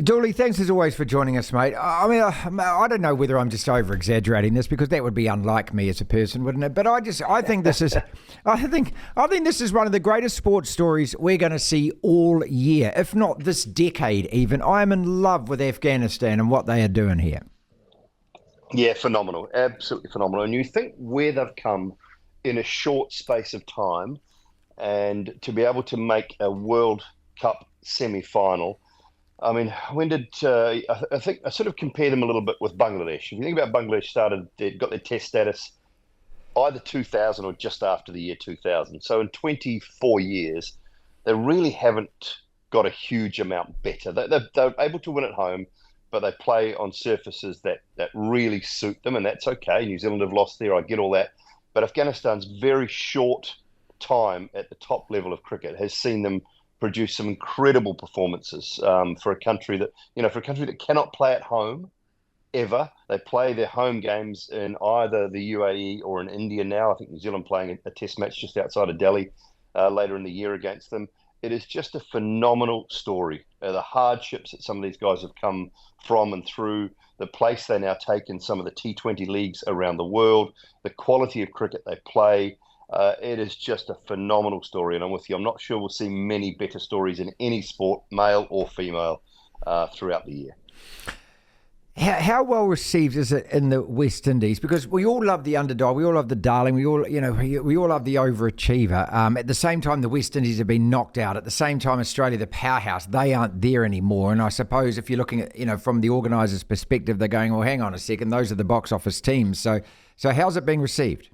Dooley, thanks as always for joining us, mate. I don't know whether I'm just over exaggerating this because that would be unlike me as a person, wouldn't it? But I think this is, I think this is one of the greatest sports stories we're going to see all year, if not this decade even. I am in love with Afghanistan and what they are doing here. Yeah, phenomenal, absolutely phenomenal. And you think where they've come in a short space of time, and to be able to make a World Cup semi-final. I mean, when did I think I sort of compare them a little bit with Bangladesh. If you think about Bangladesh, they got their test status either 2000 or just after the year 2000. So in 24 years, they really haven't got a huge amount better. They're able to win at home, but they play on surfaces that really suit them, and that's okay. New Zealand have lost there, I get all that. But Afghanistan's very short time at the top level of cricket has seen them produce some incredible performances for a country that cannot play at home ever. They play their home games in either the UAE or in India now. I think New Zealand playing a test match just outside of Delhi later in the year against them. It is just a phenomenal story. The hardships that some of these guys have come from and through, the place they now take in some of the T20 leagues around the world, the quality of cricket they play. It is just a phenomenal story, and I'm with you. I'm not sure we'll see many better stories in any sport, male or female, throughout the year. How well received is it in the West Indies? Because we all love the underdog, we all love the darling, we all love the overachiever. At the same time, the West Indies have been knocked out. At the same time, Australia, the powerhouse, they aren't there anymore. And I suppose if you're looking at, from the organisers' perspective, they're going, well, hang on a second, those are the box office teams. So how's it being received?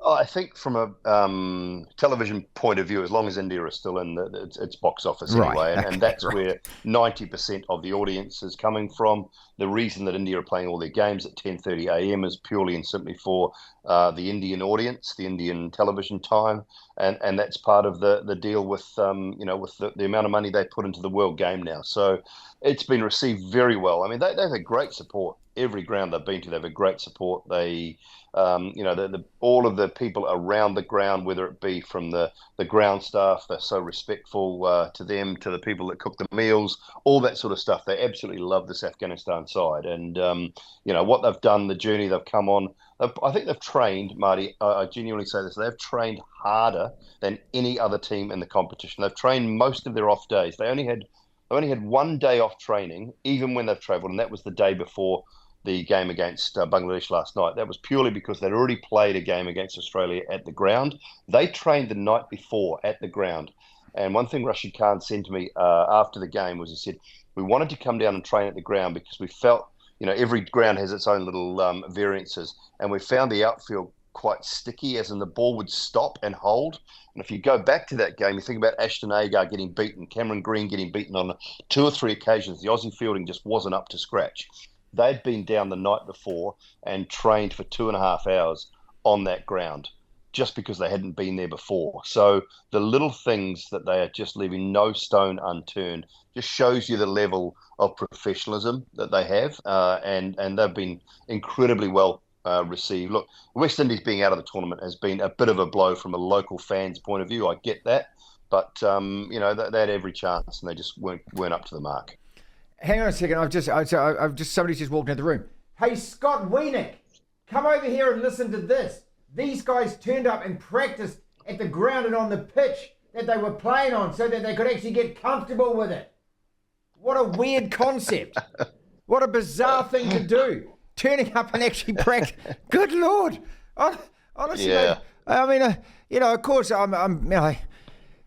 I think from a television point of view, as long as India is still in, it's box office anyway, and that's right, where 90% of the audience is coming from. The reason that India are playing all their games at 10:30 a.m. is purely and simply for the Indian audience, the Indian television time, and that's part of the deal with with the amount of money they put into the World Game now. So it's been received very well. I mean, they've had great support. Every ground they've been to, they've had great support. They, all of the people around the ground, whether it be from the ground staff, they're so respectful to them, to the people that cook the meals, all that sort of stuff. They absolutely love this Afghanistan side. And, what they've done, the journey they've come on, I think they've trained, Marty, I genuinely say this, they've trained harder than any other team in the competition. They've trained most of their off days. They only had one day off training, even when they've travelled, and that was the day before the game against Bangladesh last night. That was purely because they'd already played a game against Australia at the ground. They trained the night before at the ground. And one thing Rashid Khan said to me after the game was, he said, we wanted to come down and train at the ground because we felt, every ground has its own little variances. And we found the outfield quite sticky, as in the ball would stop and hold. And if you go back to that game, you think about Ashton Agar getting beaten, Cameron Green getting beaten on 2 or 3 occasions. The Aussie fielding just wasn't up to scratch. They'd been down the night before and trained for 2.5 hours on that ground just because they hadn't been there before. So the little things that they are just leaving no stone unturned just shows you the level of professionalism that they have. And they've been incredibly well received. Look, West Indies being out of the tournament has been a bit of a blow from a local fan's point of view. I get that. But, they had every chance and they just weren't up to the mark. Hang on a second. Somebody's just walked into the room. Hey, Scott Wienik, come over here and listen to this. These guys turned up and practiced at the ground and on the pitch that they were playing on so that they could actually get comfortable with it. What a weird concept. What a bizarre thing to do. Turning up and actually practice. Good Lord. Honestly, yeah. I mean, of course, I'm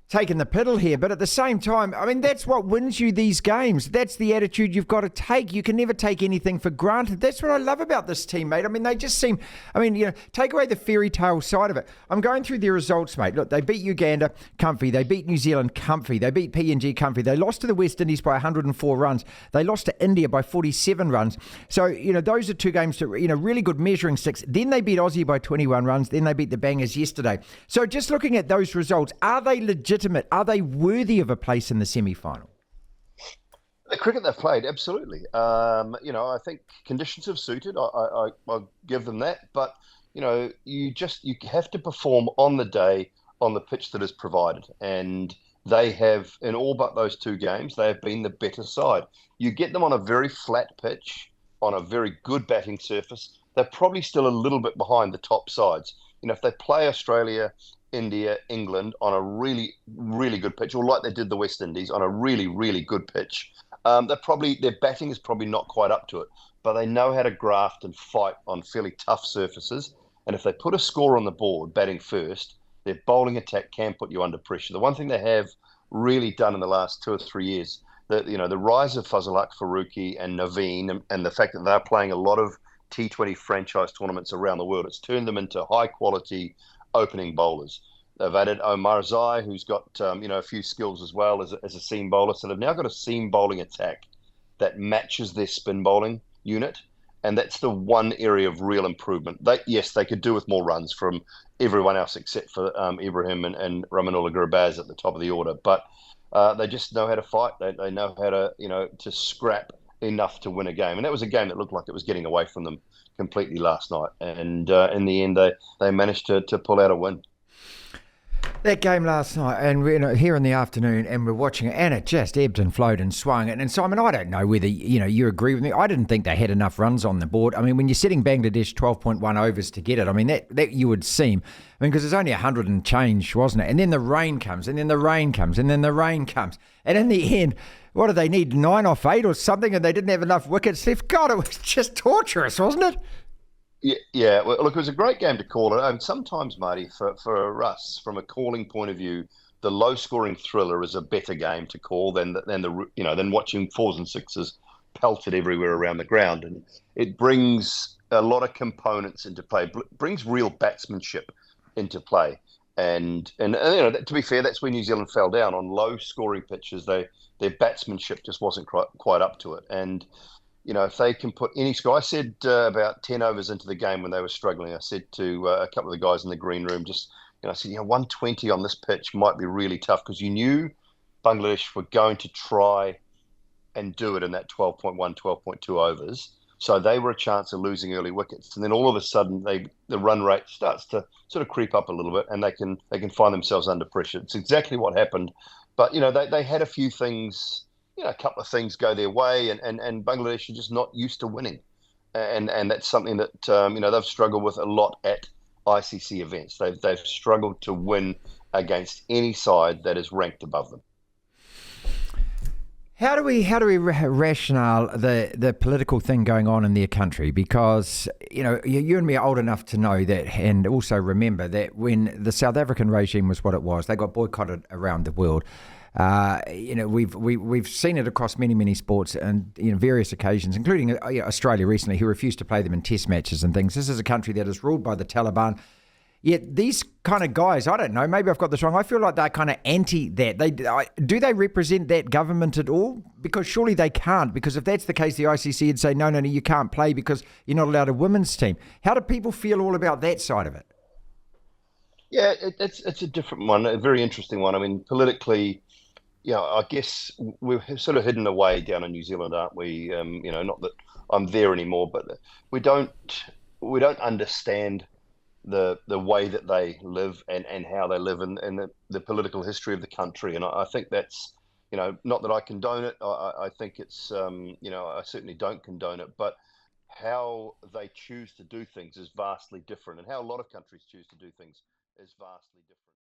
taking the piddle here, but at the same time, I mean, that's what wins you these games. That's the attitude you've got to take. You can never take anything for granted. That's what I love about this team, mate. I mean, they just seem, take away the fairy tale side of it. I'm going through their results, mate. Look, they beat Uganda, comfy. They beat New Zealand, comfy. They beat PNG, comfy. They lost to the West Indies by 104 runs. They lost to India by 47 runs. So, those are 2 games to, really good measuring sticks. Then they beat Aussie by 21 runs. Then they beat the Bangers yesterday. So just looking at those results, are they legitimate? Are they worthy of a place in the semi-final? The cricket they've played, absolutely. I think conditions have suited. I'll give them that. But, you have to perform on the day on the pitch that is provided. And they have, in all but those two games, they have been the better side. You get them on a very flat pitch, on a very good batting surface, they're probably still a little bit behind the top sides. If they play Australia, India, England on a really, really good pitch, or like they did the West Indies on a really, really good pitch, their batting is probably not quite up to it, but they know how to graft and fight on fairly tough surfaces. And if they put a score on the board, batting first, their bowling attack can put you under pressure. The one thing they have really done in the last 2 or 3 years, the rise of Fazal Faruqi and Naveen, and the fact that they're playing a lot of T20 franchise tournaments around the world, it's turned them into high quality opening bowlers. They've added Omar Zai, who's got a few skills as well as a seam bowler. So they've now got a seam bowling attack that matches their spin bowling unit, and that's the one area of real improvement. Yes, they could do with more runs from everyone else except for Ibrahim and Ramanullah Gurbaz at the top of the order, but they just know how to fight. They know how to scrap enough to win a game, and that was a game that looked like it was getting away from them completely last night. And in the end, they managed to pull out a win. That game last night, and we're here in the afternoon, and we're watching it, and it just ebbed and flowed and swung. And Simon, I don't know whether you agree with me. I didn't think they had enough runs on the board. I mean, when you're setting Bangladesh 12.1 overs to get it, I mean that you would seem. I mean, because it's only 100 and change, wasn't it? And then the rain comes, and then the rain comes, and then the rain comes, and in the end, what do they need? 9 off 8 or something, and they didn't have enough wickets left. God, it was just torturous, wasn't it? Yeah. Well, look, it was a great game to call it. And sometimes, Marty, for us, from a calling point of view, the low-scoring thriller is a better game to call than watching fours and sixes pelted everywhere around the ground. And it brings a lot of components into play. Brings real batsmanship into play. And to be fair, that's where New Zealand fell down on low-scoring pitches. Their batsmanship just wasn't quite up to it. And if they can put any score, I said about 10 overs into the game when they were struggling, I said to a couple of the guys in the green room, I said, 120 on this pitch might be really tough, because you knew Bangladesh were going to try and do it in that 12.1, 12.2 overs. So they were a chance of losing early wickets. And then all of a sudden, the run rate starts to sort of creep up a little bit, and they can find themselves under pressure. It's exactly what happened. But, they had a few things, a couple of things go their way, and Bangladesh are just not used to winning. And that's something that, they've struggled with a lot at ICC events. They've struggled to win against any side that is ranked above them. How do we rationale the political thing going on in their country? Because, you and me are old enough to know that, and also remember that when the South African regime was what it was, they got boycotted around the world. We've seen it across many sports and various occasions, including Australia recently, who refused to play them in test matches and things. This is a country that is ruled by the Taliban. Yet these kind of guys, I don't know, maybe I've got this wrong, I feel like they're kind of anti that. Do they represent that government at all? Because surely they can't, because if that's the case, the ICC would say, no, you can't play because you're not allowed a women's team. How do people feel all about that side of it? Yeah, it's a different one, a very interesting one. I mean, politically, I guess we're sort of hidden away down in New Zealand, aren't we? Not that I'm there anymore, but we don't understand the way that they live and how they live and the political history of the country. And I think that's, not that I condone it. I think it's, I certainly don't condone it, but how they choose to do things is vastly different, and how a lot of countries choose to do things is vastly different.